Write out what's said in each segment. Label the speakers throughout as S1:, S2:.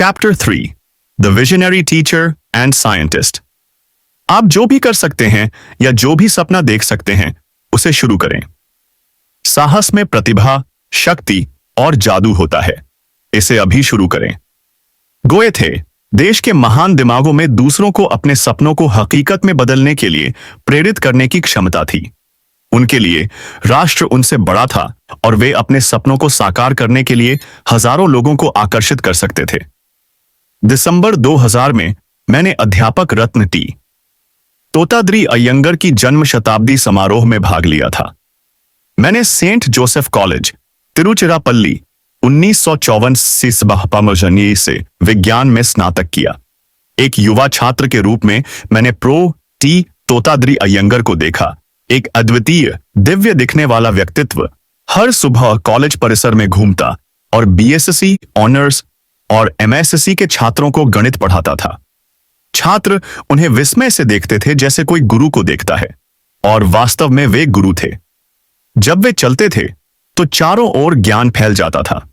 S1: Chapter 3 the visionary teacher and scientist. आप जो भी कर सकते हैं या जो भी सपना देख सकते हैं उसे शुरू करें। साहस में प्रतिभा, शक्ति और जादू होता है। इसे अभी शुरू करें। गोएथे देश के महान दिमागों में दूसरों को अपने सपनों को हकीकत में बदलने के लिए प्रेरित करने की क्षमता थी। उनके लिए राष्ट्र उनसे बड़ा था और वे अपने सपनों को साकार करने के लिए हजारों लोगों को आकर्षित कर सकते थे। दिसंबर 2000 में मैंने अध्यापक रत्न टी तोताद्री अयंगर की जन्म शताब्दी समारोह में भाग लिया था। मैंने सेंट जोसेफ कॉलेज तिरुचिरापल्ली 1954 से विज्ञान में स्नातक किया। एक युवा छात्र के रूप में मैंने टी तोताद्री अयंगर को देखा, एक अद्वितीय दिव्य दिखने वाला व्यक्तित्व। हर सुबह कॉलेज परिसर में घूमता और बीएससी, ऑनर्स और एमएससी के छात्रों को गणित पढ़ाता था। छात्र उन्हें विस्मय से देखते थे, जैसे कोई गुरु को देखता है, और वास्तव में वे गुरु थे। जब वे चलते थे तो चारों ओर ज्ञान फैल जाता था।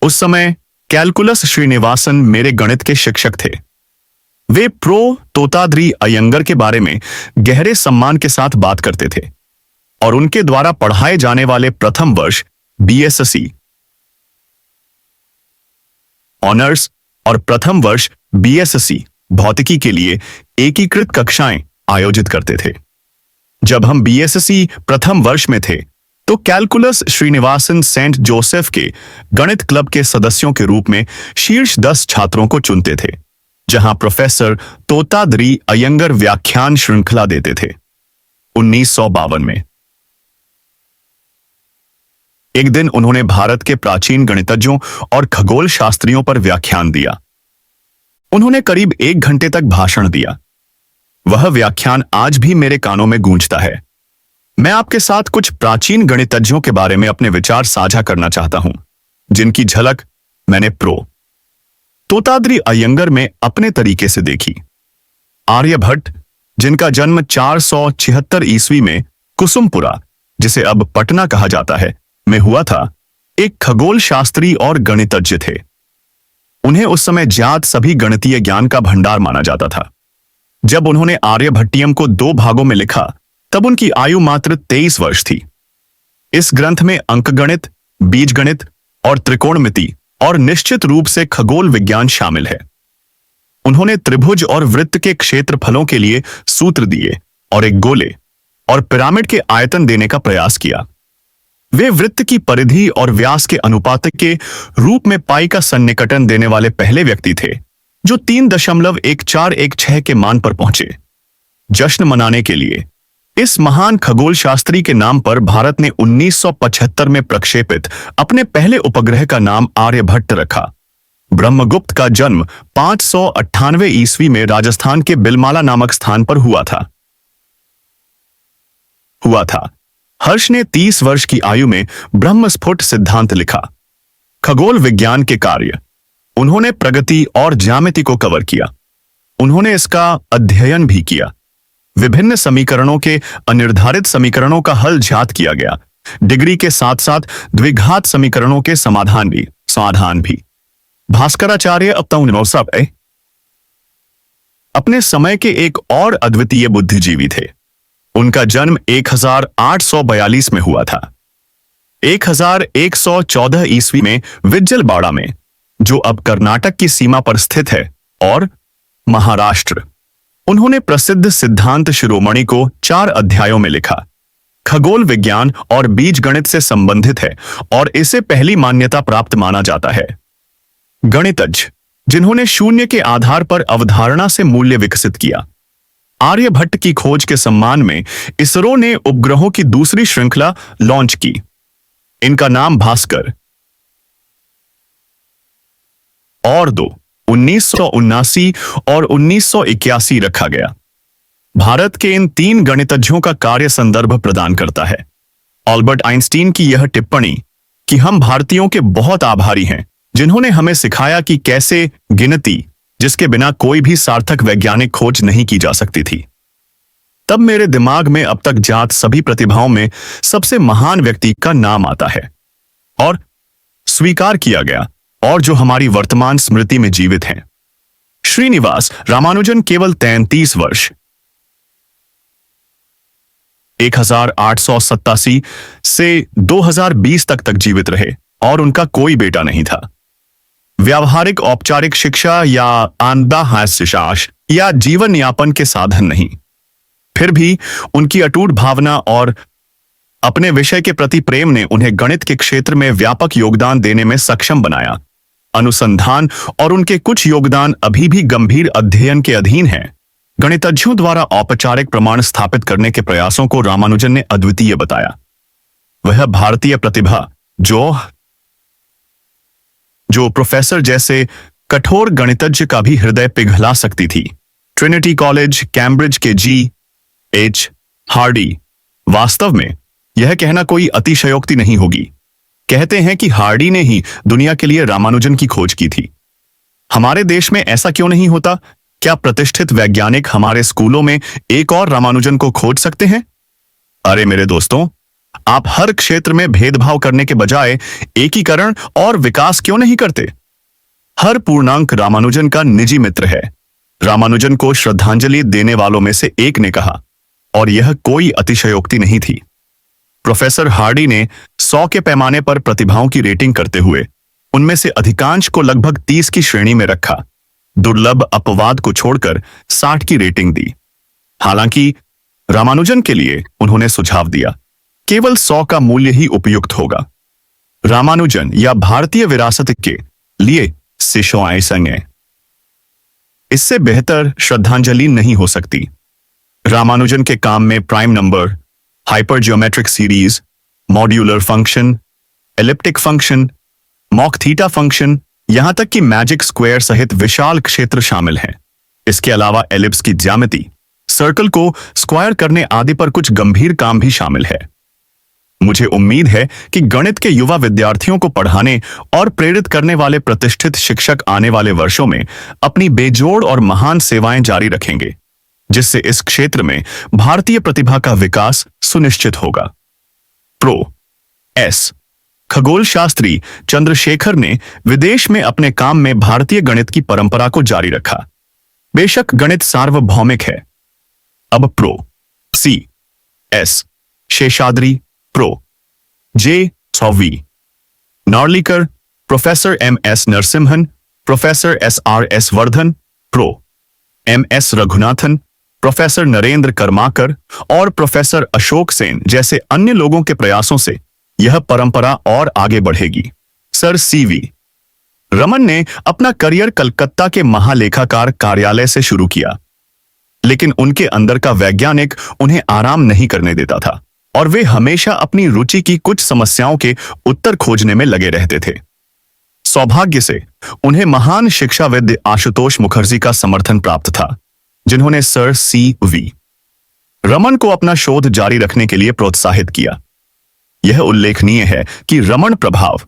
S1: उस समय कैलकुलस श्रीनिवासन मेरे गणित के शिक्षक थे। वे तोताद्री अयंगर के बारे में गहरे सम्मान के साथ बात करते थे और उनके द्वारा पढ़ाए जाने वाले प्रथम वर्ष बीएससी, ऑनर्स और प्रथम वर्ष बीएससी भौतिकी के लिए एकीकृत कक्षाएं आयोजित करते थे। जब हम बीएससी प्रथम वर्ष में थे तो कैलकुलस श्रीनिवासन सेंट जोसेफ के गणित क्लब के सदस्यों के रूप में शीर्ष 10 छात्रों को चुनते थे, जहां प्रोफेसर तोताद्री अयंगर व्याख्यान श्रृंखला देते थे। 1952 में एक दिन उन्होंने भारत के प्राचीन गणितज्ञों और खगोल शास्त्रियों पर व्याख्यान दिया। उन्होंने करीब 1 घंटे तक भाषण दिया। वह व्याख्यान आज भी मेरे कानों में गूंजता है। मैं आपके साथ कुछ प्राचीन गणितज्ञों के बारे में अपने विचार साझा करना चाहता हूं, जिनकी झलक मैंने तोताद्री अयंगर में अपने तरीके से देखी। आर्यभट्ट, जिनका जन्म 476 ईस्वी में कुसुमपुरा, जिसे अब पटना कहा जाता है, में हुआ था, एक खगोल शास्त्री और गणितज्ञ थे। उन्हें उस समय ज्ञात सभी गणितीय ज्ञान का भंडार माना जाता था। जब उन्होंने आर्यभट्टियम को 2 भागों में लिखा तब उनकी आयु मात्र 23 वर्ष थी। इस ग्रंथ में अंकगणित, बीजगणित और त्रिकोणमिति और निश्चित रूप से खगोल विज्ञान शामिल है। उन्होंने त्रिभुज और वृत्त के क्षेत्रफलों के लिए सूत्र दिए और एक गोले और पिरामिड के आयतन देने का प्रयास किया। वे वृत्त की परिधि और व्यास के अनुपात के रूप में पाई का सन्निकटन देने वाले पहले व्यक्ति थे, जो 3.1416 के मान पर पहुंचे। जश्न मनाने के लिए इस महान खगोल शास्त्री के नाम पर भारत ने 1975 में प्रक्षेपित अपने पहले उपग्रह का नाम आर्यभट्ट रखा। ब्रह्मगुप्त का जन्म 598 ईस्वी में राजस्थान के बिलमाला नामक स्थान पर हुआ था। हर्ष ने 30 वर्ष की आयु में ब्रह्मस्फुट सिद्धांत लिखा। खगोल विज्ञान के कार्य उन्होंने प्रगति और ज्यामिति को कवर किया। उन्होंने इसका अध्ययन भी किया। विभिन्न समीकरणों के अनिर्धारित समीकरणों का हल ज्ञात किया गया। डिग्री के साथ साथ द्विघात समीकरणों के समाधान भी। भास्कराचार्य अपने समय के एक और अद्वितीय बुद्धिजीवी थे। उनका जन्म 1842 में हुआ था। 1114 ईस्वी में विज्जलवाड़ा में, जो अब कर्नाटक की सीमा पर स्थित है, और महाराष्ट्र। उन्होंने प्रसिद्ध सिद्धांत शिरोमणि को 4 अध्यायों में लिखा। खगोल विज्ञान और बीजगणित से संबंधित है और इसे पहली मान्यता प्राप्त माना जाता है। गणितज्ञ जिन्होंने शून्य के आधार पर अवधारणा से मूल्य विकसित किया। आर्यभट्ट की खोज के सम्मान में इसरो ने उपग्रहों की दूसरी श्रृंखला लॉन्च की। इनका नाम भास्कर और 1979 और 1981 रखा गया। भारत के इन 3 गणितज्ञों का कार्य संदर्भ प्रदान करता है। अल्बर्ट आइंस्टीन की यह टिप्पणी कि हम भारतीयों के बहुत आभारी हैं, जिन्होंने हमें सिखाया कि कैसे गिनती, जिसके बिना कोई भी सार्थक वैज्ञानिक खोज नहीं की जा सकती थी। तब मेरे दिमाग में अब तक ज्ञात सभी प्रतिभाओं में सबसे महान व्यक्ति का नाम आता है और स्वीकार किया गया और जो हमारी वर्तमान स्मृति में जीवित हैं। श्रीनिवास रामानुजन केवल 33 वर्ष 1887 से 2020 तक जीवित रहे और उनका कोई बेटा नहीं था। व्यावहारिक औपचारिक शिक्षा या आंदाहास्यशास या जीवन यापन के साधन नहीं, फिर भी उनकी अटूट भावना और अपने विषय के प्रति प्रेम ने उन्हें गणित के क्षेत्र में व्यापक योगदान देने में सक्षम बनाया। अनुसंधान और उनके कुछ योगदान अभी भी गंभीर अध्ययन के अधीन हैं। गणितज्ञों द्वारा औपचारिक प्रमाण स्थापित करने के प्रयासों को रामानुजन ने अद्वितीय बताया। वह भारतीय प्रतिभा जो प्रोफेसर जैसे कठोर गणितज्ञ का भी हृदय पिघला सकती थी। ट्रिनिटी कॉलेज, कैम्ब्रिज के G.H. हार्डी। वास्तव में यह कहना कोई अतिशयोक्ति नहीं होगी। कहते हैं कि हार्डी ने ही दुनिया के लिए रामानुजन की खोज की थी। हमारे देश में ऐसा क्यों नहीं होता? क्या प्रतिष्ठित वैज्ञानिक हमारे स्कूलों में एक और रामानुजन को खोज सकते हैं? अरे मेरे दोस्तों, आप हर क्षेत्र में भेदभाव करने के बजाय एकीकरण और विकास क्यों नहीं करते? हर पूर्णांक रामानुजन का निजी मित्र है, रामानुजन को श्रद्धांजलि देने वालों में से एक ने कहा, और यह कोई अतिशयोक्ति नहीं थी। प्रोफेसर हार्डी ने 100 के पैमाने पर प्रतिभाओं की रेटिंग करते हुए उनमें से अधिकांश को लगभग 30 की श्रेणी में रखा। दुर्लभ अपवाद को छोड़कर 60 की रेटिंग दी। हालांकि रामानुजन के लिए उन्होंने सुझाव दिया, केवल 100 का मूल्य ही उपयुक्त होगा। रामानुजन या भारतीय विरासत के लिए शिशोआए संगे इससे बेहतर श्रद्धांजलि नहीं हो सकती। रामानुजन के काम में prime number, hyper geometric series, modular function, elliptic function, mock theta function, यहां तक कि मैजिक स्क्वायर सहित विशाल क्षेत्र शामिल हैं। इसके अलावा एलिप्स की ज्यामिति, सर्कल को स्क्वायर करने आदि पर कुछ गंभीर काम भी शामिल है। मुझे उम्मीद है कि गणित के युवा विद्यार्थियों को पढ़ाने और प्रेरित करने वाले प्रतिष्ठित शिक्षक आने वाले वर्षों में अपनी बेजोड़ और महान सेवाएं जारी रखेंगे, जिससे इस क्षेत्र में भारतीय प्रतिभा का विकास सुनिश्चित होगा। प्रो.एस. खगोल शास्त्री चंद्रशेखर ने विदेश में अपने काम में भारतीय गणित की परंपरा को जारी रखा। बेशक गणित सार्वभौमिक है। अब प्रो.सी.एस. शेषाद्री, प्रो.जे. सौवी Narlikar, professor M.S. Narasimhan, professor S.R.S. Varadhan, prof. Raghunathan, professor Narendra Karmakar और प्रोफेसर अशोक सेन जैसे अन्य लोगों के प्रयासों से यह परंपरा और आगे बढ़ेगी। Sir C.V. रमन ने अपना करियर कलकत्ता के महालेखाकार कार्यालय से शुरू किया, लेकिन उनके अंदर का वैज्ञानिक उन्हें आराम नहीं करने देता था और वे हमेशा अपनी रुचि की कुछ समस्याओं के उत्तर खोजने में लगे रहते थे। सौभाग्य से उन्हें महान शिक्षाविद आशुतोष मुखर्जी का समर्थन प्राप्त था, जिन्होंने सर C.V. रमन को अपना शोध जारी रखने के लिए प्रोत्साहित किया। यह उल्लेखनीय है कि रमन प्रभाव,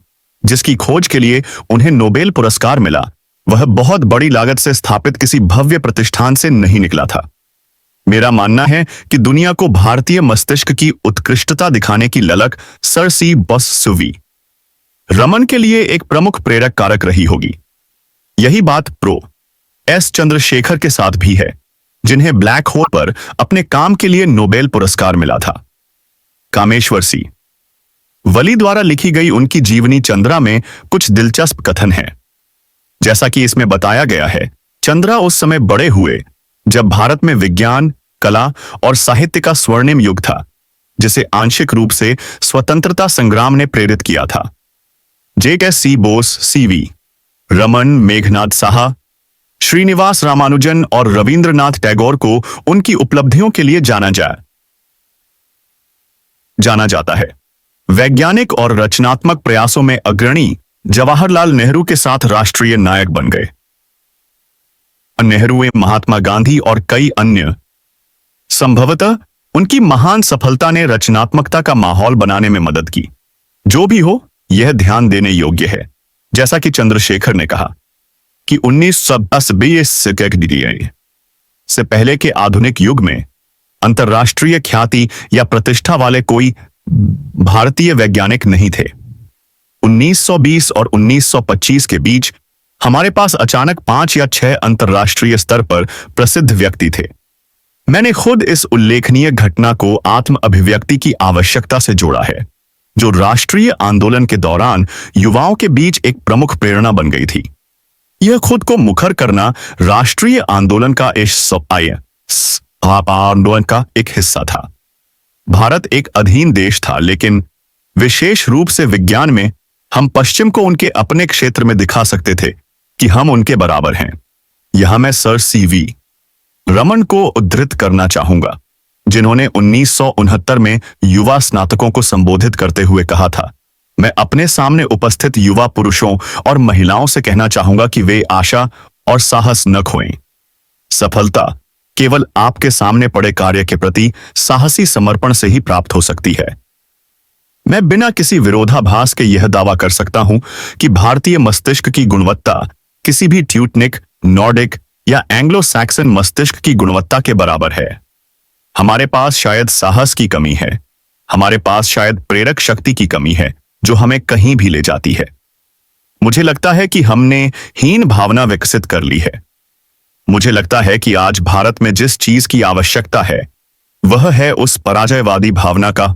S1: जिसकी खोज के लिए उन्हें नोबेल पुरस्कार मिला, वह बहुत बड़ी लागत से स्थापित किसी भव्य प्रतिष्ठान से नहीं निकला था। मेरा मानना है कि दुनिया को भारतीय मस्तिष्क की उत्कृष्टता दिखाने की ललक सर C.V. रमन के लिए एक प्रमुख प्रेरक कारक रही होगी। यही बात प्रो.एस. चंद्रशेखर के साथ भी है, जिन्हें ब्लैक होल पर अपने काम के लिए नोबेल पुरस्कार मिला था। कामेश्वर C. वली द्वारा लिखी गई उनकी जीवनी चंद्रा में कुछ दिलचस्प कथन हैं। जैसा कि इसमें बताया गया है, चंद्रा उस समय बड़े हुए जब भारत में विज्ञान, कला और साहित्य का स्वर्णिम युग था, जिसे आंशिक रूप से स्वतंत्रता संग्राम ने प्रेरित किया था। J.K.C. बोस, C.V. रमन, मेघनाथ साहा, श्रीनिवास रामानुजन और रविंद्रनाथ टैगोर को उनकी उपलब्धियों के लिए जाना जाता है। वैज्ञानिक और रचनात्मक प्रयासों में अग्रणी जवाहरलाल नेहरू के साथ राष्ट्रीय नायक बन गए। नेहरू, महात्मा गांधी और कई अन्य। संभवतः उनकी महान सफलता ने रचनात्मकता का माहौल बनाने में मदद की। जो भी हो, यह ध्यान देने योग्य है, जैसा कि चंद्रशेखर ने कहा, कि 1920 से पहले के आधुनिक युग में अंतर्राष्ट्रीय ख्याति या प्रतिष्ठा वाले कोई भारतीय वैज्ञानिक नहीं थे। 1920 और 1925 के बीच हमारे पास अचानक 5 या 6 अंतर्राष्ट्रीय स्तर पर प्रसिद्ध व्यक्ति थे। मैंने खुद इस उल्लेखनीय घटना को आत्म अभिव्यक्ति की आवश्यकता से जोड़ा है, जो राष्ट्रीय आंदोलन के दौरान युवाओं के बीच एक प्रमुख प्रेरणा बन गई थी। यह खुद को मुखर करना राष्ट्रीय आंदोलन का आंदोलन का एक हिस्सा था। भारत एक अधीन देश था, लेकिन विशेष रूप से विज्ञान में हम पश्चिम को उनके अपने क्षेत्र में दिखा सकते थे कि हम उनके बराबर हैं। यहां मैं सर सीवी रमन को उद्धृत करना चाहूंगा, जिन्होंने 1969 में युवा स्नातकों को संबोधित करते हुए कहा था, मैं अपने सामने उपस्थित युवा पुरुषों और महिलाओं से कहना चाहूंगा कि वे आशा और साहस न खोएं। सफलता केवल आपके सामने पड़े कार्य के प्रति साहसी समर्पण से ही प्राप्त हो सकती है। मैं बिना किसी विरोधाभास के यह दावा कर सकता हूं कि भारतीय मस्तिष्क की गुणवत्ता किसी भी ट्यूटनिक, नॉर्डिक या एंग्लो सैक्सन मस्तिष्क की गुणवत्ता के बराबर है। हमारे पास शायद साहस की कमी है, हमारे पास शायद प्रेरक शक्ति की कमी है जो हमें कहीं भी ले जाती है। मुझे लगता है कि हमने हीन भावना विकसित कर ली है। मुझे लगता है कि आज भारत में जिस चीज की आवश्यकता है वह है उस पराजयवादी भावना का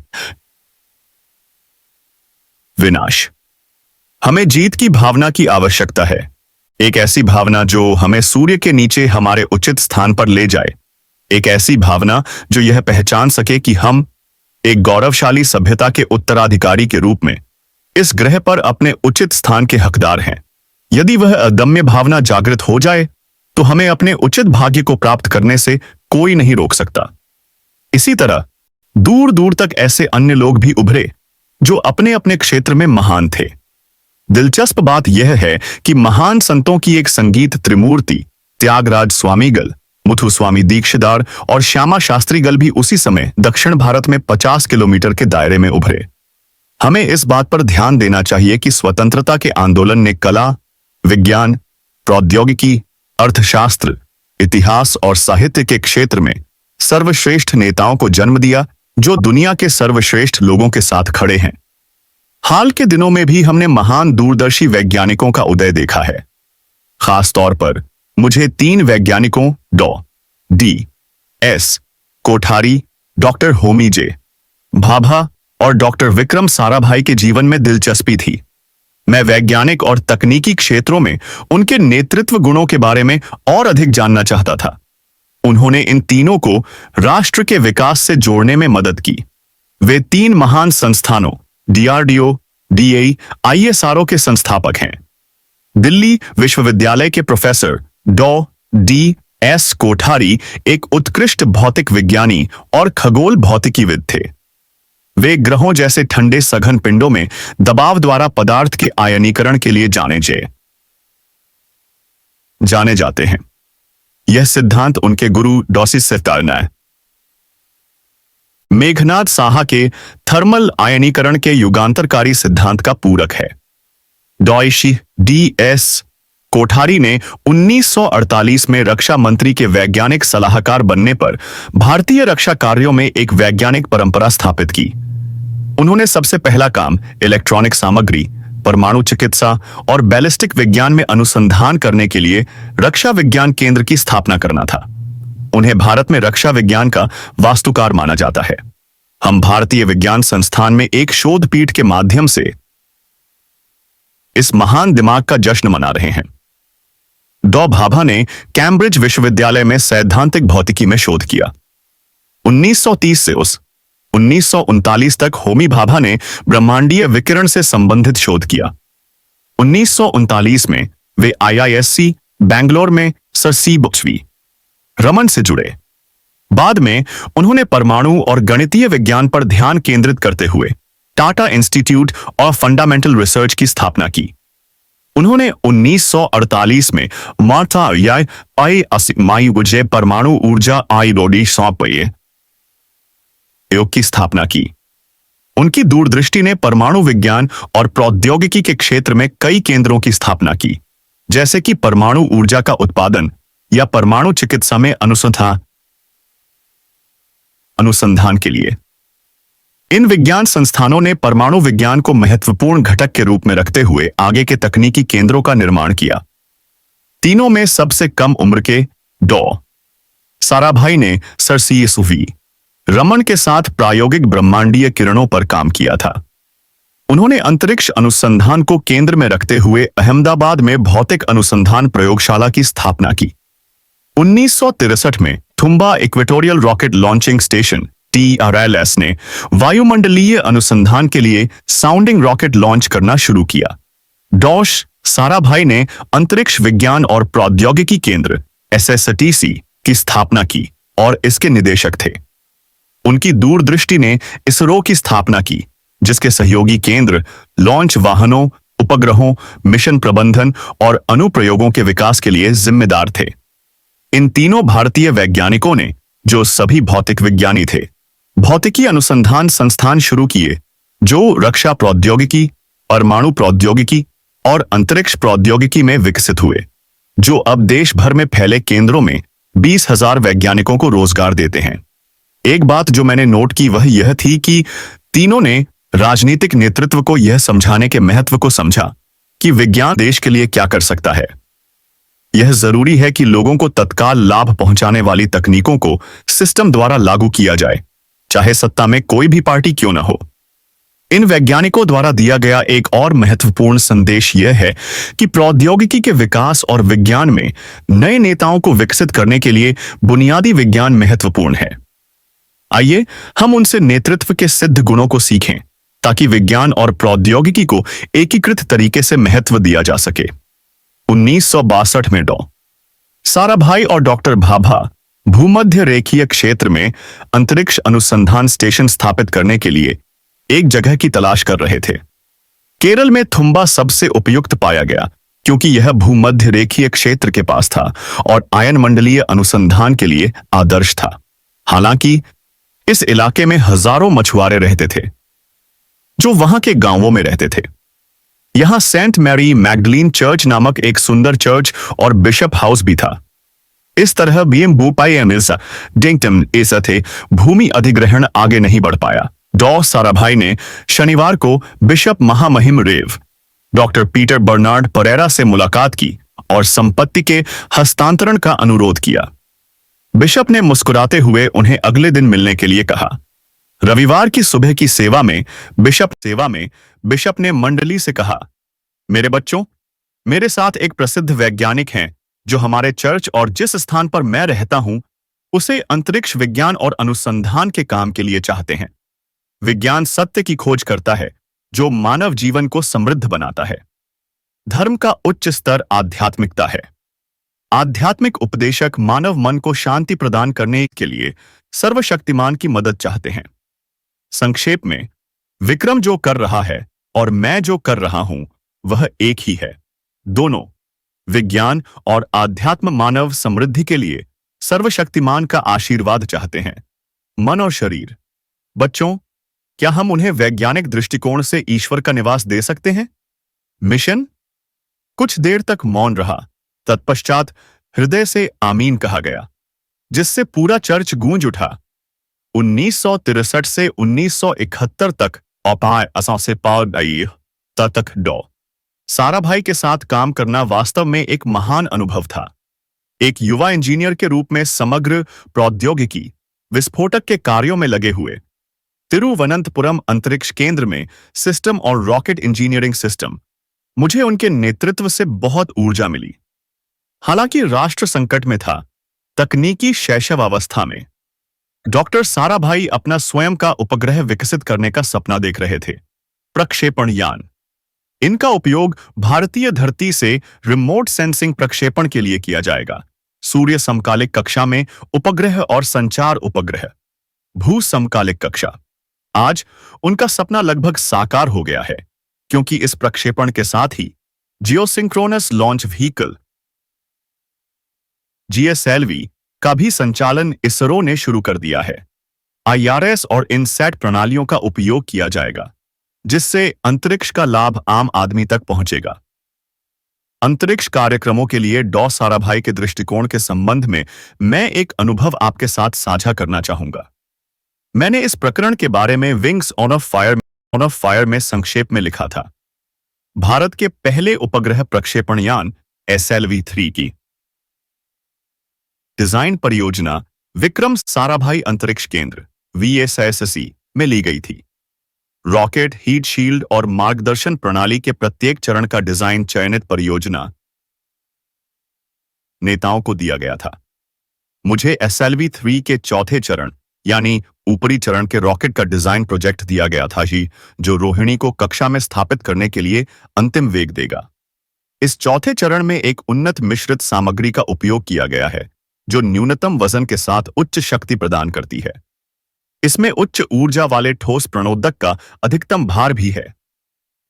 S1: विनाश। हमें जीत की भावना की आवश्यकता है, एक ऐसी भावना जो हमें सूर्य के नीचे हमारे उचित स्थान पर ले जाए, एक ऐसी भावना जो यह पहचान सके कि हम एक गौरवशाली सभ्यता के उत्तराधिकारी के रूप में इस ग्रह पर अपने उचित स्थान के हकदार हैं। यदि वह अदम्य भावना जागृत हो जाए तो हमें अपने उचित भाग्य को प्राप्त करने से कोई नहीं रोक सकता। इसी तरह दूर दूर तक ऐसे अन्य लोग भी उभरे जो अपने अपने क्षेत्र में महान थे। दिलचस्प बात यह है कि महान संतों की एक संगीत त्रिमूर्ति त्यागराज स्वामीगल, मुथुस्वामी दीक्षितार और श्यामा शास्त्रीगल भी उसी समय दक्षिण भारत में 50 किलोमीटर के दायरे में उभरे। हमें इस बात पर ध्यान देना चाहिए कि स्वतंत्रता के आंदोलन ने कला, विज्ञान, प्रौद्योगिकी, अर्थशास्त्र, इतिहास और साहित्य के क्षेत्र में सर्वश्रेष्ठ नेताओं को जन्म दिया जो दुनिया के सर्वश्रेष्ठ लोगों के साथ खड़े हैं। हाल के दिनों में भी हमने महान दूरदर्शी वैज्ञानिकों का उदय देखा है। खास तौर पर मुझे 3 वैज्ञानिकों D.S. कोठारी, डॉक्टर होमी जे. भाभा और डॉक्टर विक्रम साराभाई के जीवन में दिलचस्पी थी। मैं वैज्ञानिक और तकनीकी क्षेत्रों में उनके नेतृत्व गुणों के बारे में और अधिक जानना चाहता था। उन्होंने इन तीनों को राष्ट्र के विकास से जोड़ने में मदद की। वे 3 महान संस्थानों DRDO, DAE, ISRO के संस्थापक हैं। दिल्ली विश्वविद्यालय के प्रोफेसर D.S. कोठारी एक उत्कृष्ट भौतिक विज्ञानी और खगोल भौतिकीविद थे। वे ग्रहों जैसे ठंडे सघन पिंडों में दबाव द्वारा पदार्थ के आयनीकरण के लिए जाने जाते हैं। यह सिद्धांत उनके गुरु मेघनाद साहा के थर्मल आयनीकरण के युगांतरकारी सिद्धांत का पूरक है। D.S. कोठारी ने 1948 में रक्षा मंत्री के वैज्ञानिक सलाहकार बनने पर भारतीय रक्षा कार्यों में एक वैज्ञानिक परंपरा स्थापित की। उन्होंने सबसे पहला काम इलेक्ट्रॉनिक सामग्री, परमाणु चिकित्सा और बैलिस्टिक विज्ञान में अनुसंधान करने के लिए रक्षा विज्ञान केंद्र की स्थापना करना था। उन्हें भारत में रक्षा विज्ञान का वास्तुकार माना जाता है। हम भारतीय विज्ञान संस्थान में एक शोध पीठ के माध्यम से इस महान दिमाग का जश्न मना रहे हैं। भाभा ने कैम्ब्रिज विश्वविद्यालय में सैद्धांतिक भौतिकी में शोध किया। 1930 से 1939 तक होमी भाभा ने ब्रह्मांडीय विकिरण से संबंधित शोध किया। 1939 में वे IISc बैंगलोर में सर C.V. रमन से जुड़े। बाद में उन्होंने परमाणु और गणितीय विज्ञान पर ध्यान केंद्रित करते हुए Tata institute of fundamental research की स्थापना की। उन्होंने 1948 में मार्था मायुजे परमाणु ऊर्जा योग की स्थापना की। उनकी दूरदृष्टि ने परमाणु विज्ञान और प्रौद्योगिकी के क्षेत्र में कई केंद्रों की स्थापना की, जैसे कि परमाणु ऊर्जा का उत्पादन या परमाणु चिकित्सा में अनुसंधान के लिए। इन विज्ञान संस्थानों ने परमाणु विज्ञान को महत्वपूर्ण घटक के रूप में रखते हुए आगे के तकनीकी केंद्रों का निर्माण किया। तीनों में सबसे कम उम्र के डॉ साराभाई ने सर सी.एस.वी. रमन के साथ प्रायोगिक ब्रह्मांडीय किरणों पर काम किया था। उन्होंने अंतरिक्ष अनुसंधान को केंद्र में रखते हुए अहमदाबाद में भौतिक अनुसंधान प्रयोगशाला की स्थापना की। 1963 में Thumba equatorial rocket launching station TRLS ने वायुमंडलीय अनुसंधान के लिए साउंडिंग रॉकेट लॉन्च करना शुरू किया। डॉश साराभाई ने अंतरिक्ष विज्ञान और प्रौद्योगिकी केंद्र SSTC की स्थापना की और इसके निदेशक थे। उनकी दूरदृष्टि ने इसरो की स्थापना की, जिसके सहयोगी केंद्र लॉन्च वाहनों, उपग्रहों, मिशन प्रबंधन और अनुप्रयोगों के विकास के लिए जिम्मेदार थे। इन तीनों भारतीय वैज्ञानिकों ने, जो सभी भौतिक विज्ञानी थे, भौतिकी अनुसंधान संस्थान शुरू किए, जो रक्षा प्रौद्योगिकी, परमाणु प्रौद्योगिकी और अंतरिक्ष प्रौद्योगिकी में विकसित हुए, जो अब देश भर में फैले केंद्रों में 20,000 वैज्ञानिकों को रोजगार देते हैं। एक बात जो मैंने नोट की वह यह थी कि तीनों ने राजनीतिक नेतृत्व को यह समझाने के महत्व को समझा कि विज्ञान देश के लिए क्या कर सकता है। यह जरूरी है कि लोगों को तत्काल लाभ पहुंचाने वाली तकनीकों को सिस्टम द्वारा लागू किया जाए, चाहे सत्ता में कोई भी पार्टी क्यों न हो। इन वैज्ञानिकों द्वारा दिया गया एक और महत्वपूर्ण संदेश यह है कि प्रौद्योगिकी के विकास और विज्ञान में नए नेताओं को विकसित करने के लिए बुनियादी विज्ञान महत्वपूर्ण है। आइए हम उनसे नेतृत्व के सिद्ध गुणों को सीखें, ताकि विज्ञान और प्रौद्योगिकी को एकीकृत तरीके से महत्व दिया जा सके। 1962 में डॉ साराभाई और डॉक्टर भाभा भूमध्य रेखीय क्षेत्र में अंतरिक्ष अनुसंधान स्टेशन स्थापित करने के लिए एक जगह की तलाश कर रहे थे। केरल में थुम्बा सबसे उपयुक्त पाया गया, क्योंकि यह भूमध्य रेखीय क्षेत्र के पास था और आयनमंडलीय अनुसंधान के लिए आदर्श था। हालांकि इस इलाके में हजारों मछुआरे रहते थे, जो वहां के गांवों में रहते थे। यहां सेंट मैरी मैगडलीन चर्च नामक एक सुंदर चर्च और बिशप हाउस भी था। इस तरह थे भूमि अधिग्रहण आगे नहीं बढ़ पाया। डॉ साराभाई ने शनिवार को बिशप महामहिम रेव डॉक्टर पीटर बर्नार्ड परेरा से मुलाकात की और संपत्ति के हस्तांतरण का अनुरोध किया। बिशप ने मुस्कुराते हुए उन्हें अगले दिन मिलने के लिए कहा। रविवार की सुबह की सेवा में बिशप ने मंडली से कहा, मेरे बच्चों, मेरे साथ एक प्रसिद्ध वैज्ञानिक हैं जो हमारे चर्च और जिस स्थान पर मैं रहता हूं उसे अंतरिक्ष विज्ञान और अनुसंधान के काम के लिए चाहते हैं। विज्ञान सत्य की खोज करता है जो मानव जीवन को समृद्ध बनाता है। धर्म का उच्च स्तर आध्यात्मिकता है। आध्यात्मिक उपदेशक मानव मन को शांति प्रदान करने के लिए सर्वशक्तिमान की मदद चाहते हैं। संक्षेप में, विक्रम जो कर रहा है और मैं जो कर रहा हूं वह एक ही है। दोनों, विज्ञान और आध्यात्म, मानव समृद्धि के लिए सर्वशक्तिमान का आशीर्वाद चाहते हैं, मन और शरीर। बच्चों, क्या हम उन्हें वैज्ञानिक दृष्टिकोण से ईश्वर का निवास दे सकते हैं? मिशन? कुछ देर तक मौन रहा। तत्पश्चात हृदय से आमीन कहा गया, जिससे पूरा चर्च गूंज उठा। 1963 से 1971 तक तक डॉ साराभाई के साथ काम करना वास्तव में एक महान अनुभव था। एक युवा इंजीनियर के रूप में समग्र प्रौद्योगिकी विस्फोटक के कार्यों में लगे हुए तिरुवनंतपुरम अंतरिक्ष केंद्र में सिस्टम और रॉकेट इंजीनियरिंग सिस्टम, मुझे उनके नेतृत्व से बहुत ऊर्जा मिली। हालांकि राष्ट्र संकट में था, तकनीकी शैशवावस्था में, डॉक्टर साराभाई अपना स्वयं का उपग्रह विकसित करने का सपना देख रहे थे। प्रक्षेपण यान, इनका उपयोग भारतीय धरती से रिमोट सेंसिंग प्रक्षेपण के लिए किया जाएगा। सूर्य समकालिक कक्षा में उपग्रह और संचार उपग्रह, भू समकालिक कक्षा। आज उनका सपना लगभग साकार हो गया है, क्योंकि इस प्रक्षेपण के साथ ही जियोसिंक्रोनस लॉन्च व्हीकल GSLV का भी संचालन इसरो ने शुरू कर दिया है। IRS और इनसैट प्रणालियों का उपयोग किया जाएगा, जिससे अंतरिक्ष का लाभ आम आदमी तक पहुंचेगा। अंतरिक्ष कार्यक्रमों के लिए डॉ साराभाई के दृष्टिकोण के संबंध में मैं एक अनुभव आपके साथ साझा करना चाहूंगा। मैंने इस प्रकरण के बारे में विंग्स ऑन ऑफ फायर में संक्षेप में लिखा था। भारत के पहले उपग्रह प्रक्षेपण यान SLV-3 की डिजाइन परियोजना विक्रम साराभाई अंतरिक्ष केंद्र VSSC में ली गई थी। रॉकेट, हीट शील्ड और मार्गदर्शन प्रणाली के प्रत्येक चरण का डिजाइन चयनित परियोजना नेताओं को दिया गया था। मुझे SLV-3 के चौथे चरण यानी ऊपरी चरण के रॉकेट का डिजाइन प्रोजेक्ट दिया गया था जो रोहिणी को कक्षा में स्थापित करने के लिए अंतिम वेग देगा। इस चौथे चरण में एक उन्नत मिश्रित सामग्री का उपयोग किया गया है जो न्यूनतम वजन के साथ उच्च शक्ति प्रदान करती है। इसमें उच्च ऊर्जा वाले ठोस प्रणोदक का अधिकतम भार भी है।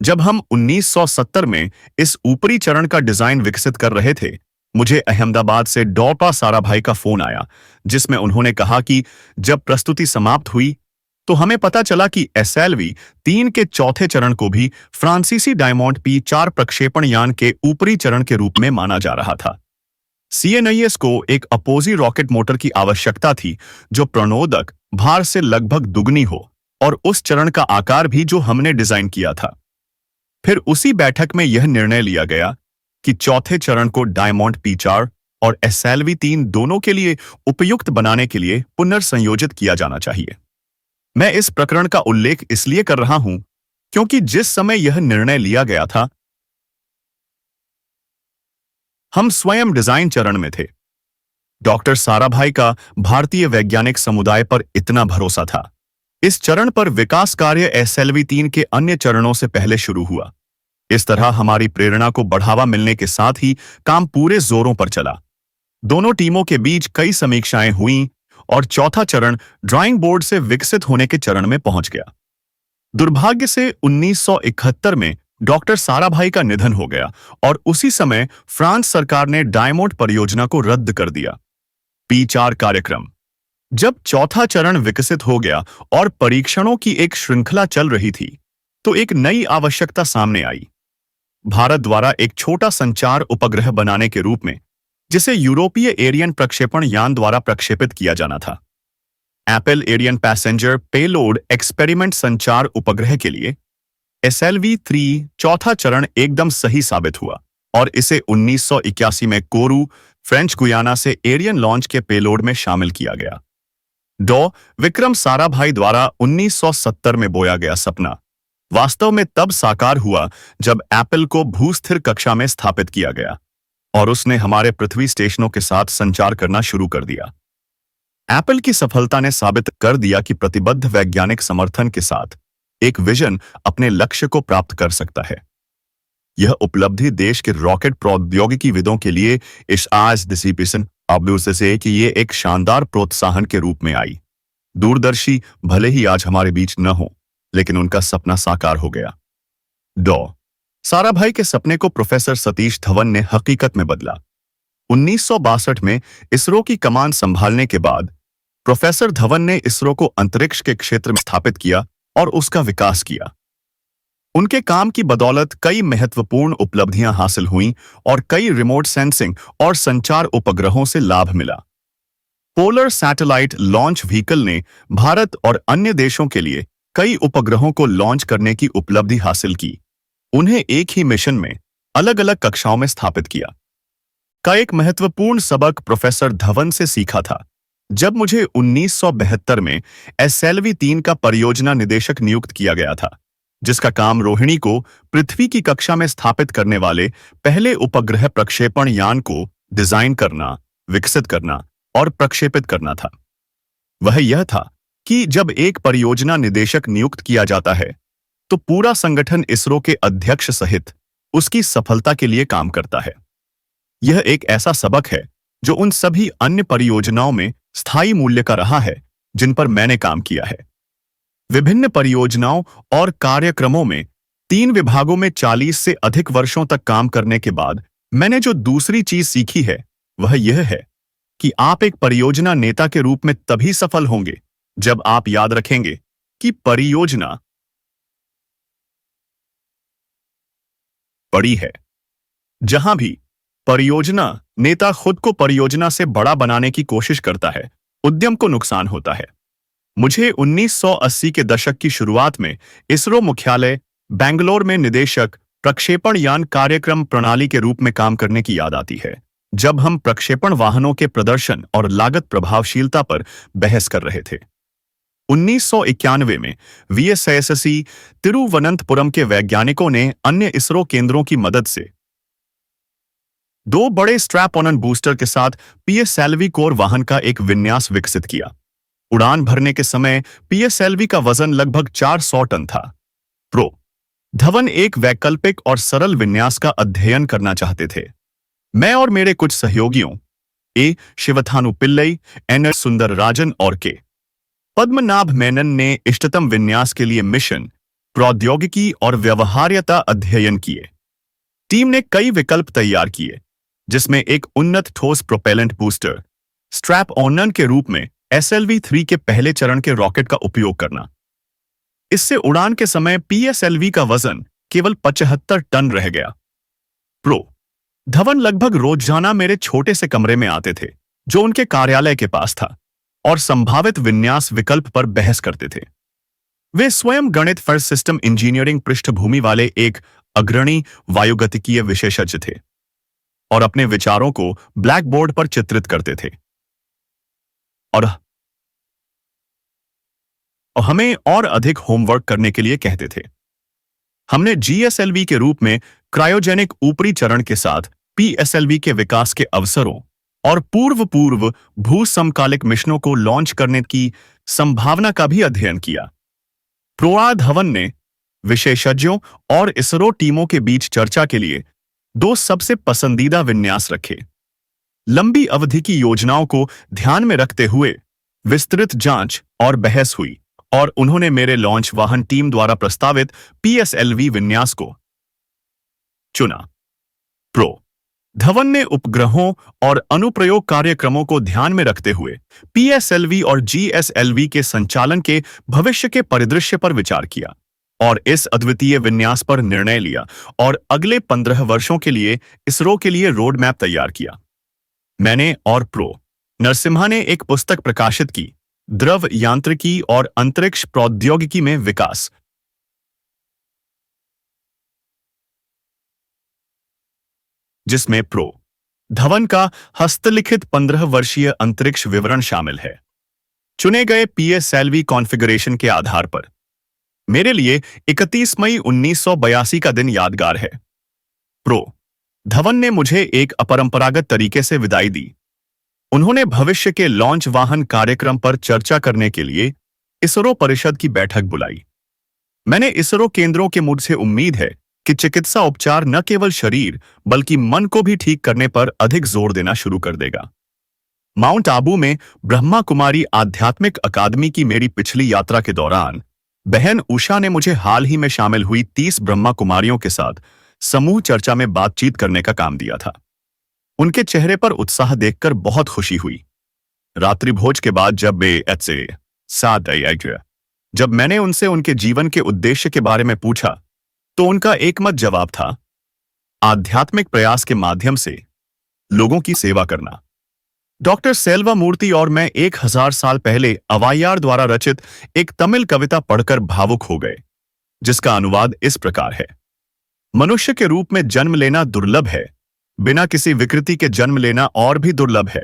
S1: जब हम 1970 में इस ऊपरी चरण का डिजाइन विकसित कर रहे थे, मुझे अहमदाबाद से डॉ. साराभाई का फोन आया जिसमें उन्होंने कहा कि जब प्रस्तुति समाप्त हुई तो हमें पता चला कि SLV-3 के चौथे चरण को भी फ्रांसीसी डायमंड P4 प्रक्षेपण यान के ऊपरी चरण के रूप में माना जा रहा था। CNIS को एक अपोजी रॉकेट मोटर की आवश्यकता थी जो प्रणोदक भार से लगभग दुगनी हो और उस चरण का आकार भी जो हमने डिजाइन किया था। फिर उसी बैठक में यह निर्णय लिया गया कि चौथे चरण को डायमंड P4 और SLV-3 दोनों के लिए उपयुक्त बनाने के लिए पुनर्संयोजित किया जाना चाहिए। मैं इस प्रकरण का उल्लेख इसलिए कर रहा हूं क्योंकि जिस समय यह निर्णय लिया गया था हम स्वयं डिजाइन चरण में थे। डॉक्टर साराभाई का भारतीय वैज्ञानिक समुदाय पर इतना भरोसा था। इस चरण पर विकास कार्य SLV-3 के अन्य चरणों से पहले शुरू हुआ। इस तरह हमारी प्रेरणा को बढ़ावा मिलने के साथ ही काम पूरे जोरों पर चला। दोनों टीमों के बीच कई समीक्षाएं हुईं और चौथा चरण ड्राइंग बोर्ड से विकसित होने के चरण में पहुंच गया। दुर्भाग्य से 1971 में डॉक्टर साराभाई का निधन हो गया और उसी समय फ्रांस सरकार ने डायमंड परियोजना को रद्द कर दिया। P4 कार्यक्रम। जब चौथा चरण विकसित हो गया और परीक्षणों की एक श्रृंखला चल रही थी तो एक नई आवश्यकता सामने आई। भारत द्वारा एक छोटा संचार उपग्रह बनाने के रूप में जिसे यूरोपीय एरियन प्रक्षेपण यान द्वारा प्रक्षेपित किया जाना था। Apple Ariane passenger payload experiment संचार उपग्रह के लिए SLV-3 चौथा चरण एकदम सही साबित हुआ और इसे 1981 में कोरू, फ्रेंच गुयाना से एरियन लॉन्च के पेलोड में शामिल किया गया। डॉ. विक्रम साराभाई द्वारा 1970 में बोया गया सपना वास्तव में तब साकार हुआ जब एप्पल को भूस्थिर कक्षा में स्थापित किया गया और उसने हमारे पृथ्वी स्टेशनों के साथ संचार करना शुरू कर दिया। एप्पल की सफलता ने साबित कर दिया कि प्रतिबद्ध वैज्ञानिक समर्थन के साथ एक विजन अपने लक्ष्य को प्राप्त कर सकता है। यह उपलब्धि देश के रॉकेट प्रौद्योगिकीविदों के लिए इस आज दिसीपिसन अब्दुल से कि ये एक शानदार प्रोत्साहन के रूप में आई। दूरदर्शी भले ही आज हमारे बीच न हो, लेकिन उनका सपना साकार हो गया। डॉ. साराभाई के सपने को प्रोफेसर सतीश धवन ने हकीकत में बदला। 1962 में इसरो की कमान संभालने के बाद प्रोफेसर धवन ने इसरो को अंतरिक्ष के क्षेत्र में स्थापित किया और उसका विकास किया। उनके काम की बदौलत कई महत्वपूर्ण उपलब्धियां हासिल हुईं और कई रिमोट सेंसिंग और संचार उपग्रहों से लाभ मिला। पोलर सैटेलाइट लॉन्च व्हीकल ने भारत और अन्य देशों के लिए कई उपग्रहों को लॉन्च करने की उपलब्धि हासिल की। उन्हें एक ही मिशन में अलग अलग कक्षाओं में स्थापित किया। का एक महत्वपूर्ण सबक प्रोफेसर धवन से सीखा था। जब मुझे 1972 में SLV-3 का परियोजना निदेशक नियुक्त किया गया था, जिसका काम रोहिणी को पृथ्वी की कक्षा में स्थापित करने वाले पहले उपग्रह प्रक्षेपण यान को डिजाइन करना, विकसित करना और प्रक्षेपित करना था। वह यह था कि जब एक परियोजना निदेशक नियुक्त किया जाता है तो पूरा संगठन इसरो के अध्यक्ष सहित उसकी सफलता के लिए काम करता है। यह एक ऐसा सबक है जो उन सभी अन्य परियोजनाओं में स्थायी मूल्य का रहा है जिन पर मैंने काम किया है। विभिन्न परियोजनाओं और कार्यक्रमों में 3 विभागों में 40 से अधिक वर्षों तक काम करने के बाद मैंने जो दूसरी चीज सीखी है वह यह है कि आप एक परियोजना नेता के रूप में तभी सफल होंगे जब आप याद रखेंगे कि परियोजना बड़ी है। जहां भी परियोजना नेता खुद को परियोजना से बड़ा बनाने की कोशिश करता है, उद्यम को नुकसान होता है। मुझे 1980 के दशक की शुरुआत में इसरो मुख्यालय बेंगलोर में निदेशक प्रक्षेपण यान कार्यक्रम प्रणाली के रूप में काम करने की याद आती है, जब हम प्रक्षेपण वाहनों के प्रदर्शन और लागत प्रभावशीलता पर बहस कर रहे थे। 1991 में वीएसएससी तिरुवनंतपुरम के वैज्ञानिकों ने अन्य इसरो केंद्रों की मदद से दो बड़े स्ट्रैप ऑन बूस्टर के साथ पीएसएलवी कोर वाहन का एक विन्यास विकसित किया। उड़ान भरने के समय पीएसएलवी का वजन लगभग 400 टन था। प्रो धवन एक वैकल्पिक और सरल विन्यास का अध्ययन करना चाहते थे। मैं और मेरे कुछ सहयोगियों ए शिवथानु पिल्लई, एन सुंदर राजन और के पद्मनाभ मेनन ने इष्टतम विन्यास के लिए मिशन, प्रौद्योगिकी और व्यवहार्यता अध्ययन किए। टीम ने कई विकल्प तैयार किए, जिसमें एक उन्नत ठोस प्रोपेलेंट बूस्टर स्ट्रैप ऑन के रूप में SLV-3 के पहले चरण के रॉकेट का उपयोग करना। इससे उड़ान के समय पीएसएलवी का वजन केवल 75 टन रह गया। प्रो धवन लगभग रोजाना मेरे छोटे से कमरे में आते थे, जो उनके कार्यालय के पास था, और संभावित विन्यास विकल्प पर बहस करते थे। वे स्वयं गणित फर सिस्टम इंजीनियरिंग पृष्ठभूमि वाले एक अग्रणी वायुगतिकीय विशेषज्ञ थे और अपने विचारों को ब्लैक बोर्ड पर चित्रित करते थे और हमें और अधिक होमवर्क करने के लिए कहते थे। हमने जीएसएलवी के रूप में क्रायोजेनिक ऊपरी चरण के साथ पीएसएलवी के विकास के अवसरों और पूर्व भू समकालिक मिशनों को लॉन्च करने की संभावना का भी अध्ययन किया। प्रोआ धवन ने विशेषज्ञों और इसरो टीमों के बीच चर्चा के लिए दो सबसे पसंदीदा विन्यास रखे। लंबी अवधि की योजनाओं को ध्यान में रखते हुए विस्तृत जांच और बहस हुई, और उन्होंने मेरे लॉन्च वाहन टीम द्वारा प्रस्तावित पीएसएलवी विन्यास को चुना। प्रो धवन ने उपग्रहों और अनुप्रयोग कार्यक्रमों को ध्यान में रखते हुए पीएसएलवी और जीएसएलवी के संचालन के भविष्य के परिदृश्य पर विचार किया और इस अद्वितीय विन्यास पर निर्णय लिया, और अगले 15 वर्षों के लिए इसरो के लिए रोड मैप तैयार किया। मैंने और प्रो नरसिम्हा ने एक पुस्तक प्रकाशित की, द्रव यांत्रिकी और अंतरिक्ष प्रौद्योगिकी में विकास, जिसमें प्रो धवन का हस्तलिखित 15 वर्षीय अंतरिक्ष विवरण शामिल है। चुने गए पीएसएलवी कॉन्फ़िगरेशन के आधार पर मेरे लिए 31 मई 1982 का दिन यादगार है। प्रो धवन ने मुझे एक अपरंपरागत तरीके से विदाई दी। उन्होंने भविष्य के लॉन्च वाहन कार्यक्रम पर चर्चा करने के लिए इसरो परिषद की बैठक बुलाई। मैंने इसरो केंद्रों के मुझसे उम्मीद है कि चिकित्सा उपचार न केवल शरीर बल्कि मन को भी ठीक करने पर अधिक जोर देना शुरू कर देगा। माउंट आबू में ब्रह्मा कुमारी आध्यात्मिक अकादमी की मेरी पिछली यात्रा के दौरान बहन उषा ने मुझे हाल ही में शामिल हुई 30 ब्रह्मा कुमारियों के साथ समूह चर्चा में बातचीत करने का काम दिया था। उनके चेहरे पर उत्साह देखकर बहुत खुशी हुई। रात्रि भोज के बाद जब मैंने उनसे उनके जीवन के उद्देश्य के बारे में पूछा, तो उनका एकमत जवाब था, आध्यात्मिक प्रयास के माध्यम से लोगों की सेवा करना। डॉक्टर सेल्वा मूर्ति और मैं 1000 साल पहले अवायार द्वारा रचित एक तमिल कविता पढ़कर भावुक हो गए, जिसका अनुवाद इस प्रकार है। मनुष्य के रूप में जन्म लेना दुर्लभ है, बिना किसी विकृति के जन्म लेना और भी दुर्लभ है।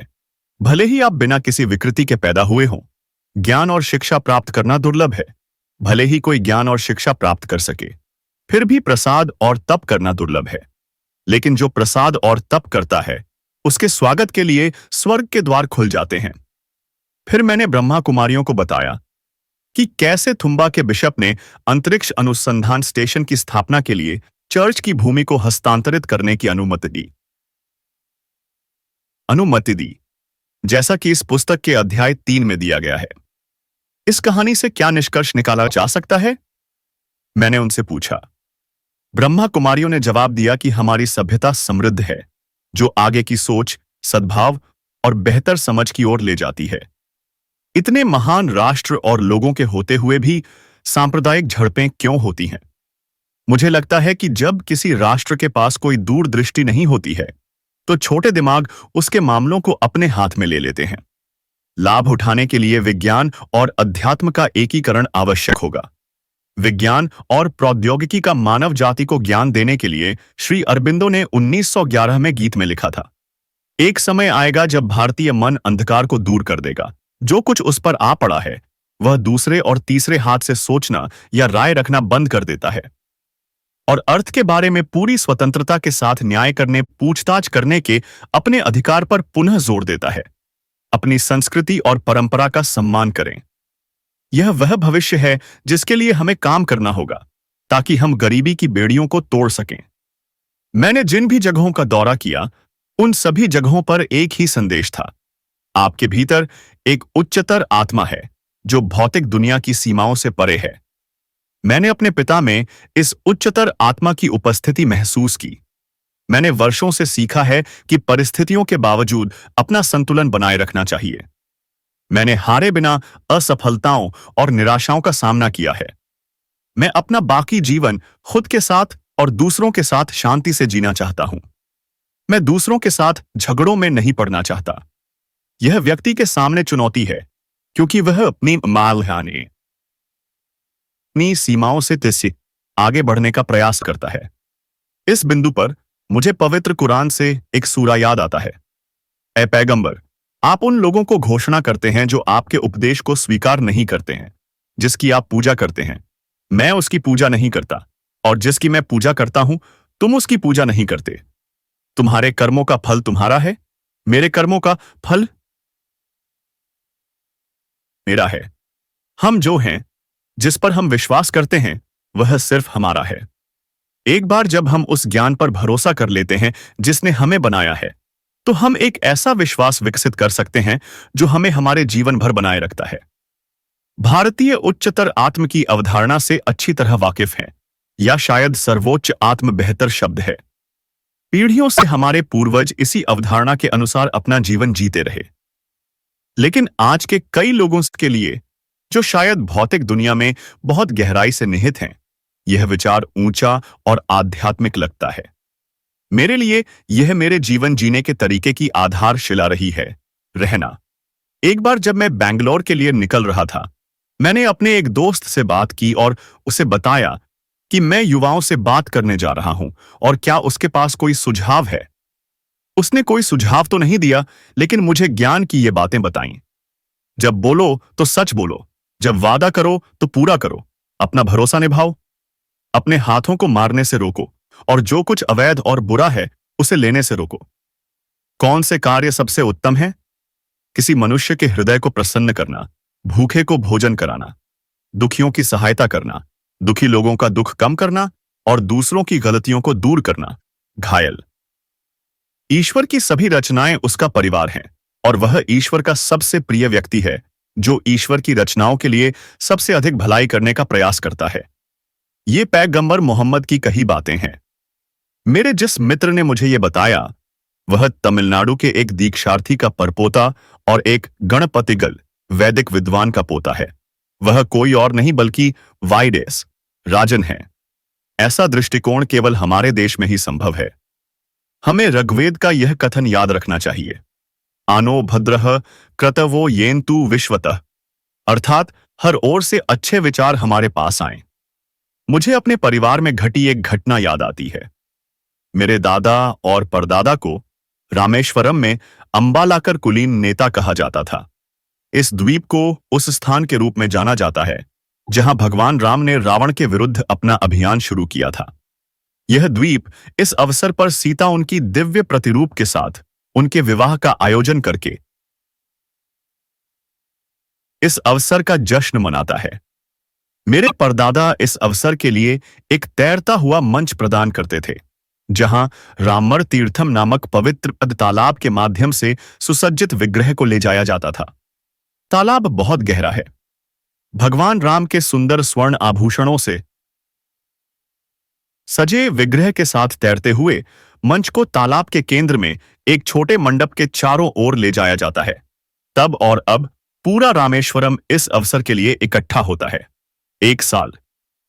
S1: भले ही आप बिना किसी विकृति के पैदा हुए हों, ज्ञान और शिक्षा प्राप्त करना दुर्लभ है। भले ही कोई ज्ञान और शिक्षा प्राप्त कर सके, फिर भी प्रसाद और तप करना दुर्लभ है। लेकिन जो प्रसाद और तप करता है, उसके स्वागत के लिए स्वर्ग के द्वार खुल जाते हैं। फिर मैंने ब्रह्मा कुमारियों को बताया कि कैसे थुम्बा के बिशप ने अंतरिक्ष अनुसंधान स्टेशन की स्थापना के लिए चर्च की भूमि को हस्तांतरित करने की अनुमति दी, जैसा कि इस पुस्तक के अध्याय 3 में दिया गया है। इस कहानी से क्या निष्कर्ष निकाला जा सकता है? मैंने उनसे पूछा। ब्रह्मा कुमारियों ने जवाब दिया कि हमारी सभ्यता समृद्ध है, जो आगे की सोच, सद्भाव और बेहतर समझ की ओर ले जाती है। इतने महान राष्ट्र और लोगों के होते हुए भी सांप्रदायिक झड़पें क्यों होती हैं? मुझे लगता है कि जब किसी राष्ट्र के पास कोई दूरदृष्टि नहीं होती है, तो छोटे दिमाग उसके मामलों को अपने हाथ में ले लेते हैं। लाभ उठाने के लिए विज्ञान और अध्यात्म का एकीकरण आवश्यक होगा। विज्ञान और प्रौद्योगिकी का मानव जाति को ज्ञान देने के लिए श्री अरबिंदो ने 1911 में गीत में लिखा था, एक समय आएगा जब भारतीय मन अंधकार को दूर कर देगा। जो कुछ उस पर आ पड़ा है वह दूसरे और तीसरे हाथ से सोचना या राय रखना बंद कर देता है और अर्थ के बारे में पूरी स्वतंत्रता के साथ न्याय करने, पूछताछ करने के अपने अधिकार पर पुनः जोर देता है। अपनी संस्कृति और परंपरा का सम्मान करें। यह वह भविष्य है जिसके लिए हमें काम करना होगा ताकि हम गरीबी की बेड़ियों को तोड़ सकें। मैंने जिन भी जगहों का दौरा किया उन सभी जगहों पर एक ही संदेश था, आपके भीतर एक उच्चतर आत्मा है जो भौतिक दुनिया की सीमाओं से परे है। मैंने अपने पिता में इस उच्चतर आत्मा की उपस्थिति महसूस की। मैंने वर्षों से सीखा है कि परिस्थितियों के बावजूद अपना संतुलन बनाए रखना चाहिए। मैंने हारे बिना असफलताओं और निराशाओं का सामना किया है। मैं अपना बाकी जीवन खुद के साथ और दूसरों के साथ शांति से जीना चाहता हूं। मैं दूसरों के साथ झगड़ों में नहीं पड़ना चाहता। यह व्यक्ति के सामने चुनौती है क्योंकि वह अपनी अपनी सीमाओं से तिरछे आगे बढ़ने का प्रयास करता है। इस बिंदु पर मुझे पवित्र कुरान से एक सूरा याद आता है। ए पैगंबर, आप उन लोगों को घोषणा करते हैं जो आपके उपदेश को स्वीकार नहीं करते हैं, जिसकी आप पूजा करते हैं। मैं उसकी पूजा नहीं करता, और जिसकी मैं पूजा करता हूं तुम उसकी पूजा नहीं करते। तुम्हारे कर्मों का फल तुम्हारा है, मेरे कर्मों का फल मेरा है। हम जो हैं, जिस पर हम विश्वास करते हैं, वह सिर्फ हमारा है। एक बार जब हम उस ज्ञान पर भरोसा कर लेते हैं जिसने हमें बनाया है, तो हम एक ऐसा विश्वास विकसित कर सकते हैं जो हमें हमारे जीवन भर बनाए रखता है। भारतीय उच्चतर आत्म की अवधारणा से अच्छी तरह वाकिफ हैं, या शायद सर्वोच्च आत्म बेहतर शब्द है। पीढ़ियों से हमारे पूर्वज इसी अवधारणा के अनुसार अपना जीवन जीते रहे। लेकिन आज के कई लोगों के लिए, जो शायद भौतिक दुनिया में बहुत गहराई से निहित हैं, यह विचार ऊंचा और आध्यात्मिक लगता है। मेरे लिए यह मेरे जीवन जीने के तरीके की आधारशिला रही है, रहना। एक बार जब मैं बैंगलोर के लिए निकल रहा था, मैंने अपने एक दोस्त से बात की और उसे बताया कि मैं युवाओं से बात करने जा रहा हूं और क्या उसके पास कोई सुझाव है। उसने कोई सुझाव तो नहीं दिया, लेकिन मुझे ज्ञान की ये बातें बताईं। जब बोलो तो सच बोलो, जब वादा करो तो पूरा करो, अपना भरोसा निभाओ, अपने हाथों को मारने से रोको और जो कुछ अवैध और बुरा है उसे लेने से रोको। कौन से कार्य सबसे उत्तम है? किसी मनुष्य के हृदय को प्रसन्न करना, भूखे को भोजन कराना, दुखियों की सहायता करना, दुखी लोगों का दुख कम करना और दूसरों की गलतियों को दूर करना। घायल। ईश्वर की सभी रचनाएं उसका परिवार हैं और वह ईश्वर का सबसे प्रिय व्यक्ति है जो ईश्वर की रचनाओं के लिए सबसे अधिक भलाई करने का प्रयास करता है। ये पैगंबर मोहम्मद की कही बातें हैं। मेरे जिस मित्र ने मुझे ये बताया, वह तमिलनाडु के एक दीक्षार्थी का परपोता और एक गणपतिगल वैदिक विद्वान का पोता है। वह कोई और नहीं बल्कि वाइडेस राजन है। ऐसा दृष्टिकोण केवल हमारे देश में ही संभव है। हमें ऋग्वेद का यह कथन याद रखना चाहिए, आनो भद्रः क्रतवो येन्तु विश्वतः, अर्थात हर ओर से अच्छे विचार हमारे पास आएं। मुझे अपने परिवार में घटी एक घटना याद आती है। मेरे दादा और परदादा को रामेश्वरम में अंबालाकर कुलीन नेता कहा जाता था। इस द्वीप को उस स्थान के रूप में जाना जाता है जहां भगवान राम ने रावण के विरुद्ध अपना अभियान शुरू किया था। यह द्वीप इस अवसर पर सीता उनकी दिव्य प्रतिरूप के साथ उनके विवाह का आयोजन करके इस अवसर का जश्न मनाता है। मेरे परदादा इस अवसर के लिए एक तैरता हुआ मंच प्रदान करते थे जहां रामर तीर्थम नामक पवित्र तालाब के माध्यम से सुसज्जित विग्रह को ले जाया जाता था। तालाब बहुत गहरा है। भगवान राम के सुंदर स्वर्ण आभूषणों से सजे विग्रह के साथ तैरते हुए मंच को तालाब के केंद्र में एक छोटे मंडप के चारों ओर ले जाया जाता है। तब और अब पूरा रामेश्वरम इस अवसर के लिए इकट्ठा होता है। एक साल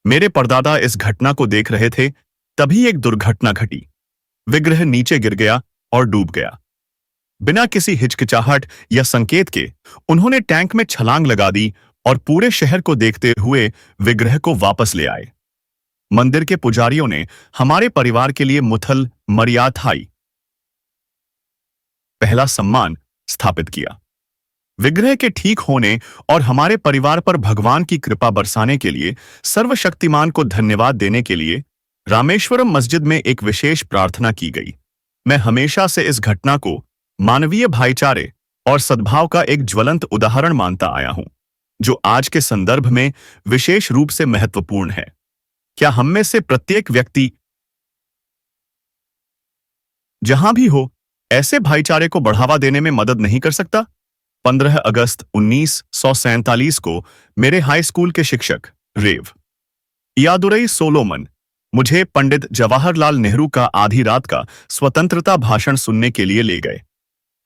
S1: मेरे परदादा इस घटना को देख रहे थे, तभी एक दुर्घटना घटी। विग्रह नीचे गिर गया और डूब गया। बिना किसी हिचकिचाहट या संकेत के उन्होंने टैंक में छलांग लगा दी और पूरे शहर को देखते हुए विग्रह को वापस ले आए। मंदिर के पुजारियों ने हमारे परिवार के लिए मुथल मर्याथाई पहला सम्मान स्थापित किया। विग्रह के ठीक होने और हमारे परिवार पर भगवान की कृपा बरसाने के लिए सर्वशक्तिमान को धन्यवाद देने के लिए रामेश्वरम मस्जिद में एक विशेष प्रार्थना की गई। मैं हमेशा से इस घटना को मानवीय भाईचारे और सद्भाव का एक ज्वलंत उदाहरण मानता आया हूं, जो आज के संदर्भ में विशेष रूप से महत्वपूर्ण है। क्या हम में से प्रत्येक व्यक्ति जहां भी हो ऐसे भाईचारे को बढ़ावा देने में मदद नहीं कर सकता? 15 अगस्त 1947 को मेरे हाई स्कूल के शिक्षक रेव यादुरई सोलोमन मुझे पंडित जवाहरलाल नेहरू का आधी रात का स्वतंत्रता भाषण सुनने के लिए ले गए।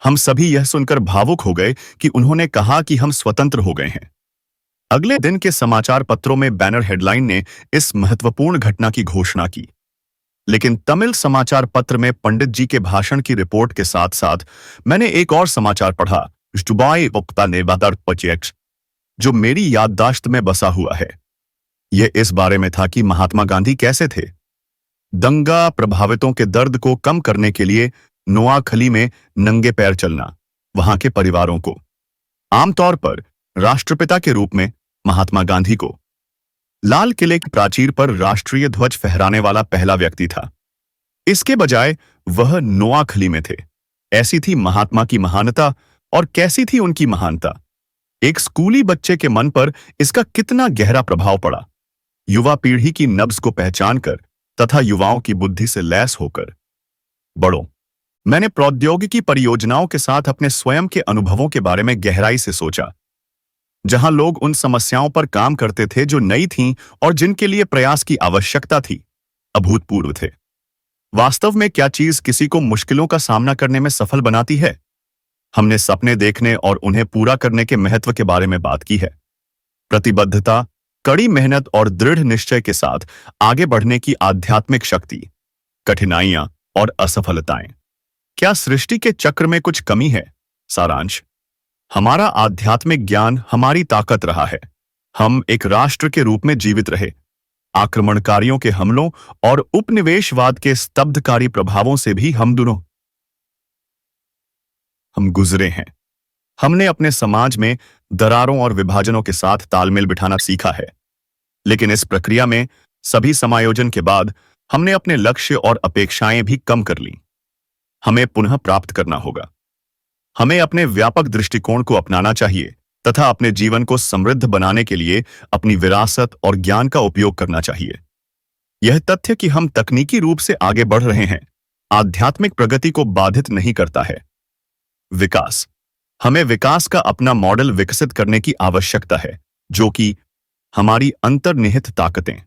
S1: हम सभी यह सुनकर भावुक हो गए कि उन्होंने कहा कि हम स्वतंत्र हो गए हैं। अगले दिन के समाचार पत्रों में बैनर हेडलाइन ने इस महत्वपूर्ण घटना की घोषणा की, लेकिन तमिल समाचार पत्र में पंडित जी के भाषण की रिपोर्ट के साथ साथ मैंने एक और समाचार पढ़ा, जो मेरी याददाश्त में बसा हुआ है। यह इस बारे में था कि महात्मा गांधी कैसे थे। दंगा प्रभावितों के दर्द को कम करने के लिए नोआखली में नंगे पैर चलना, वहां के परिवारों को, आमतौर पर राष्ट्रपिता के रूप में महात्मा गांधी को, लाल किले की प्राचीर पर राष्ट्रीय ध्वज फहराने वाला पहला व्यक्ति था। इसके बजाय वह नोआखली में थे। ऐसी थी महात्मा की महानता और कैसी थी उनकी महानता। एक स्कूली बच्चे के मन पर इसका कितना गहरा प्रभाव पड़ा। युवा पीढ़ी की नब्ज को पहचानकर तथा युवाओं की बुद्धि से लैस होकर बड़ों, मैंने प्रौद्योगिकी परियोजनाओं के साथ अपने स्वयं के अनुभवों के बारे में गहराई से सोचा, जहां लोग उन समस्याओं पर काम करते थे जो नई थीं और जिनके लिए प्रयास की आवश्यकता थी, अभूतपूर्व थे। वास्तव में क्या चीज किसी को मुश्किलों का सामना करने में सफल बनाती है? हमने सपने देखने और उन्हें पूरा करने के महत्व के बारे में बात की है। प्रतिबद्धता, कड़ी मेहनत और दृढ़ निश्चय के साथ आगे बढ़ने की आध्यात्मिक शक्ति, कठिनाइयां और असफलताएं। क्या सृष्टि के चक्र में कुछ कमी है? सारांश: हमारा आध्यात्मिक ज्ञान हमारी ताकत रहा है। हम एक राष्ट्र के रूप में जीवित रहे। आक्रमणकारियों के हमलों और उपनिवेशवाद के स्तब्धकारी प्रभावों से भी हम गुजरे हैं। हमने अपने समाज में दरारों और विभाजनों के साथ तालमेल बिठाना सीखा है, लेकिन इस प्रक्रिया में सभी समायोजन के बाद हमने अपने लक्ष्य और अपेक्षाएं भी कम कर लीं। हमें पुनः प्राप्त करना होगा। हमें अपने व्यापक दृष्टिकोण को अपनाना चाहिए तथा अपने जीवन को समृद्ध बनाने के लिए अपनी विरासत और ज्ञान का उपयोग करना चाहिए। यह तथ्य कि हम तकनीकी रूप से आगे बढ़ रहे हैं, आध्यात्मिक प्रगति को बाधित नहीं करता है। विकास: हमें विकास का अपना मॉडल विकसित करने की आवश्यकता है, जो कि हमारी अंतर्निहित ताकतें